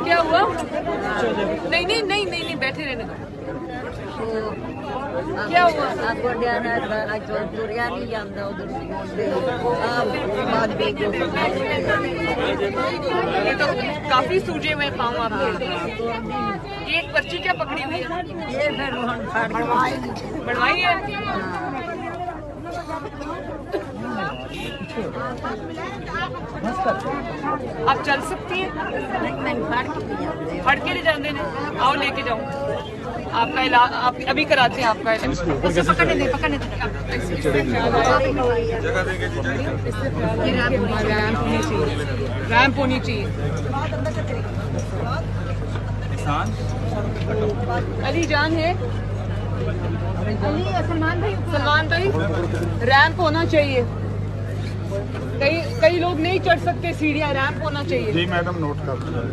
क्या हुआ? नहीं नहीं नहीं नहीं नहीं, बैठे रहने दो। क्या हुआ? आपको ध्यान है तुरिया नहीं जानता उधर ये तो काफी सूजे हुए पाँव आपके। ये एक पर्ची क्या पकड़ी हुई है? ये फिर बढ़वाई है। आप चल सकती हैं? फट के ले जाते हैं। आओ लेके जाऊँ आपका इलाज, आप अभी कराते हैं आपका इलाज। पकड़ने दे, पकड़ने दे। रैंप होनी चाहिए। अली जान है, सलमान भाई, रैंप होना चाहिए। कई लोग नहीं चढ़ सकते सीढ़ियाँ, रैंप होना चाहिए। जी मैडम, नोट कर